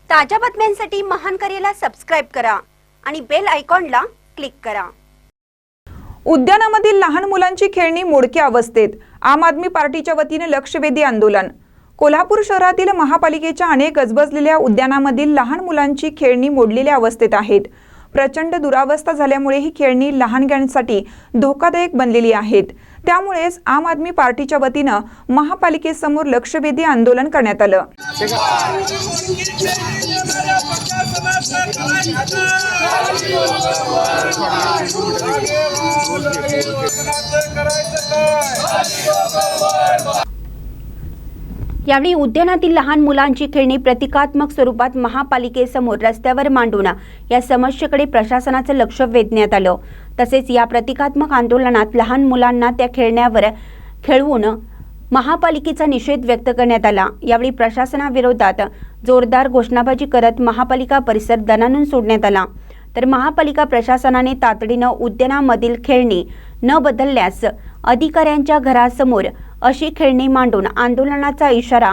ताज्या बातम्यांसाठी महान करेला सबस्क्राइब करा आणि बेल आयकॉनला क्लिक करा। उद्यानामधील लहान मुलांची खेळणी मोडक्या अवस्थेत, आम आदमी पार्टीच्या वतीने लक्षवेधी आंदोलन। कोल्हापूर शहरातील महापालिकेच्या अनेक गजबजलेल्या उद्यानामधील लहान मुलांची खेळणी मोडलेल्या अवस्थेत आहेत। प्रचंड दुरावस्था झाल्यामुळे ही खेळणी लहानग्यांसाठी धोकादायक बनलेली आहेत। त्यामुळेच आम आदमी पार्टीच्या वतीने महापालिकेसमोर लक्षवेधी आंदोलन करण्यात आलं। यावेळी उद्यानातील लहान मुलांची खेळणी प्रतिकात्मक स्वरूपात महापालिकेसमोर रस्त्यावर मांडून या समस्येकडे प्रशासनाचे लक्ष वेधण्यात आलं। तसेच या प्रतिकात्मक आंदोलनात लहान मुलांना त्या खेळण्यावर खेळवून महापालिकेचा निषेध व्यक्त करण्यात आला। यावेळी प्रशासनाविरोधात जोरदार घोषणाबाजी करत महापालिका परिसर दणाणून सोडण्यात आला। तर महापालिका प्रशासनाने तातडीने उद्यानामधील खेळणी न बदलल्यास अधिकाऱ्यांच्या घरासमोर अशी खेळणी मांडून आंदोलनाचा इशारा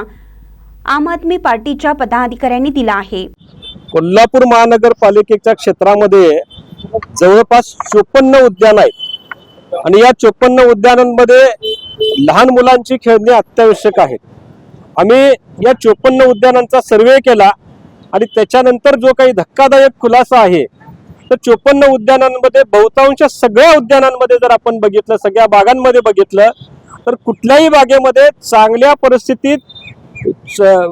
आम आदमी पार्टीच्या पदाधिकाऱ्यांनी दिला आहे। कोल्हापूर महानगरपालिकेच्या क्षेत्रामध्ये जवळपास 54 उद्यान आहेत आणि या 54 उद्यानांमध्ये लहान मुलांची खेळणी अत्यावश्यक आहेत। आम्ही या 54 उद्यानांचा सर्वे केला आणि त्याच्यानंतर जो काही धक्कादायक खुलासा आहे तर 54 उद्यानांमध्ये बहुतांश सगळ्या उद्यानांमध्ये जर आपण बघितलं, सगळ्या बागांमध्ये बघितलं तर कुठल्याही बागेमध्ये चांगल्या परिस्थितीत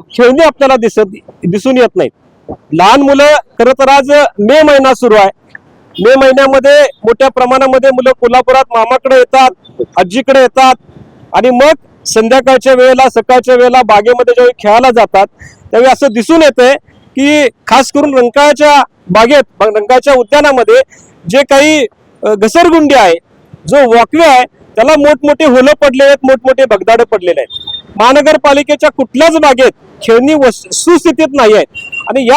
खेळणी आपल्याला दिसून येत नाहीत। लहान मुलं खरं तर आज मे महिना सुरू आहे। मे महिन्यामध्ये मोठ्या प्रमाणामध्ये मुलं कोल्हापुरात मामाकडे येतात, आजीकडे येतात आणि मग संध्याकाळच्या वेळेला सकाळच्या वेळेला बागेमध्ये ज्यावेळी खेळायला जातात त्यावेळी असं दिसून येतंय की खास करून रंकाळ्याच्या बागेत, रंकाळ्याच्या उद्यानामध्ये जे काही घसरगुंडी आहे, जो वॉकवे आहे त्याला मोठमोठे होलं पडलेले आहेत, मोठमोठे भगदाडे पडलेले आहेत। महानगरपालिकेच्या कुठल्याच बागेत खेळणी सुस्थितीत नाही आहेत आणि या